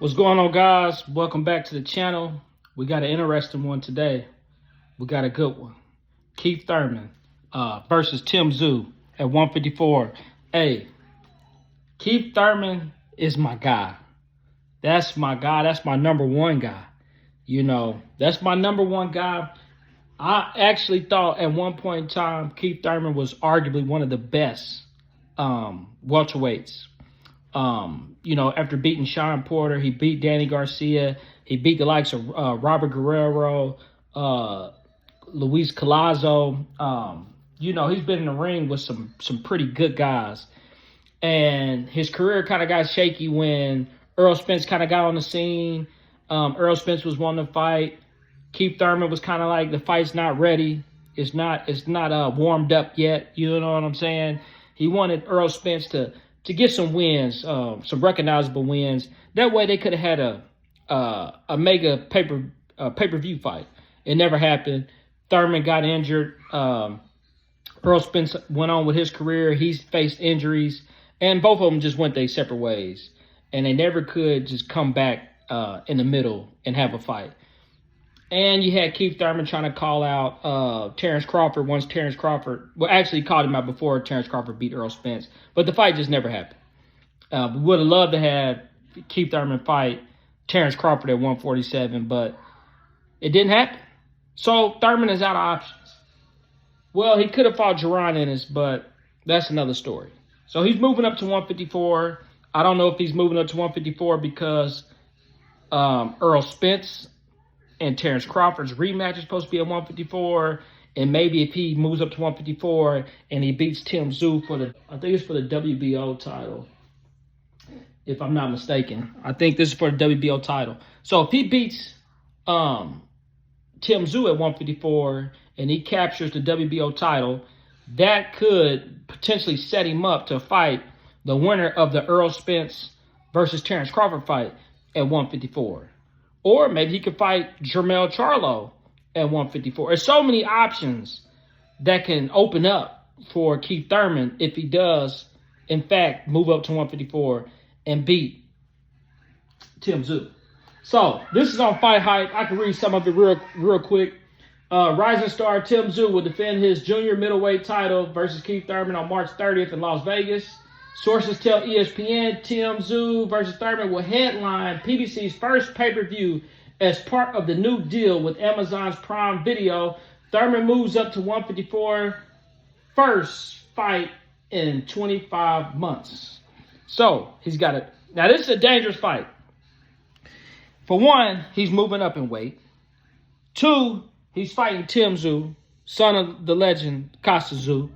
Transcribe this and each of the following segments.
What's going on, guys? Welcome back to the channel. We got an interesting one today. We got a good one. Keith Thurman versus Tszyu at 154. Hey, Keith Thurman is my guy. That's my guy. That's my number one guy. You know, that's my number one guy. I actually thought at one point in time, Keith Thurman was arguably one of the best welterweights. You know, after beating Sean Porter, he beat Danny Garcia. He beat the likes of Robert Guerrero, Luis Collazo. You know, he's been in the ring with some pretty good guys. And his career kind of got shaky when Errol Spence kind of got on the scene. Errol Spence was wanting to fight. Keith Thurman was kind of like, the fight's not ready. It's not warmed up yet. You know what I'm saying? He wanted Errol Spence to get some wins, some recognizable wins. That way they could have had a mega pay-per-view fight. It never happened. Thurman got injured. Errol Spence went on with his career. He's faced injuries. And both of them just went their separate ways. And they never could just come back in the middle and have a fight. And you had Keith Thurman trying to call out Terence Crawford once Terence Crawford, well, actually called him out before Terence Crawford beat Errol Spence. But the fight just never happened. We would have loved to have Keith Thurman fight Terence Crawford at 147, but it didn't happen. So Thurman is out of options. Well, he could have fought Jaron Ennis, but that's another story. So he's moving up to 154. I don't know if he's moving up to 154 because Errol Spence and Terence Crawford's rematch is supposed to be at 154. And maybe if he moves up to 154 and he beats Tszyu for I think it's for the WBO title, if I'm not mistaken. I think this is for the WBO title. So if he beats Tszyu at 154 and he captures the WBO title, that could potentially set him up to fight the winner of the Errol Spence versus Terence Crawford fight at 154. Or maybe he could fight Jermell Charlo at 154. There's so many options that can open up for Keith Thurman if he does, in fact, move up to 154 and beat Tszyu. So this is on Fight Hype. I can read some of it real quick. Rising star Tszyu will defend his junior middleweight title versus Keith Thurman on March 30th in Las Vegas. Sources tell ESPN Tszyu versus Thurman will headline PBC's first pay-per-view as part of the new deal with Amazon's Prime Video. Thurman moves up to 154, first fight in 25 months. So he's got it. Now this is a dangerous fight. For one, he's moving up in weight. Two, he's fighting Tszyu, son of the legend Tszyu.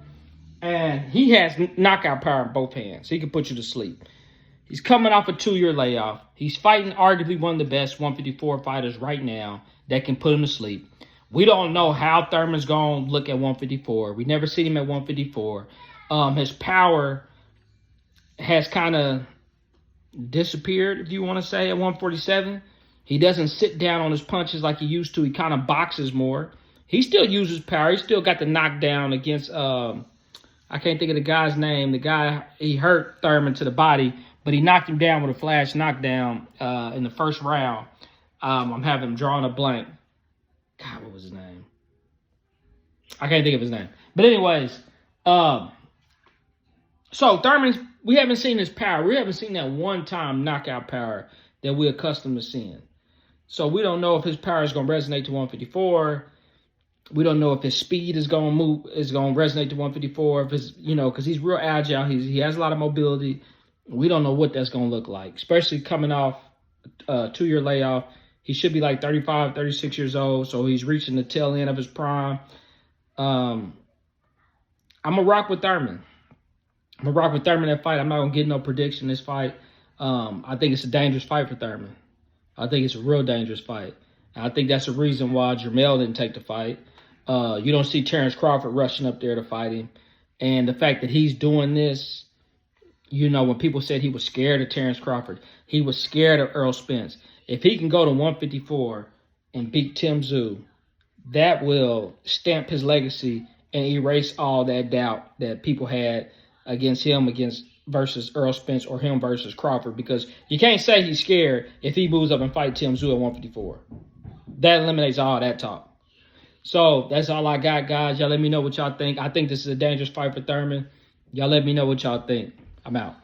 And he has knockout power in both hands. He can put you to sleep. He's coming off a 2-year layoff. He's fighting arguably one of the best 154 fighters right now that can put him to sleep. We don't know how Thurman's going to look at 154. We never seen him at 154. His power has kind of disappeared, if you want to say, at 147. He doesn't sit down on his punches like he used to. He kind of boxes more. He still uses power. He still got the knockdown against... I can't think of the guy's name. The guy, he hurt Thurman to the body, but he knocked him down with a flash knockdown in the first round. I'm having him drawing a blank. God, what was his name? I can't think of his name. But anyways, so Thurman's, we haven't seen his power. We haven't seen that one-time knockout power that we're accustomed to seeing. So we don't know if his power is going to resonate to 154. We don't know if his speed is going to resonate to 154. If it's, you know, because he's real agile. He has a lot of mobility. We don't know what that's going to look like, especially coming off a 2-year layoff. He should be like 35, 36 years old. So he's reaching the tail end of his prime. I'm going to rock with Thurman. I'm going to rock with Thurman in that fight. I'm not going to get no prediction in this fight. I think it's a dangerous fight for Thurman. I think it's a real dangerous fight. And I think that's the reason why Jermell didn't take the fight. You don't see Terence Crawford rushing up there to fight him. And the fact that he's doing this, you know, when people said he was scared of Terence Crawford, he was scared of Errol Spence. If he can go to 154 and beat Tszyu, that will stamp his legacy and erase all that doubt that people had against him, against versus Errol Spence or him versus Crawford, because you can't say he's scared if he moves up and fight Tszyu at 154. That eliminates all that talk. So that's all I got, guys. Y'all let me know what y'all think. I think this is a dangerous fight for Thurman. Y'all let me know what y'all think. I'm out.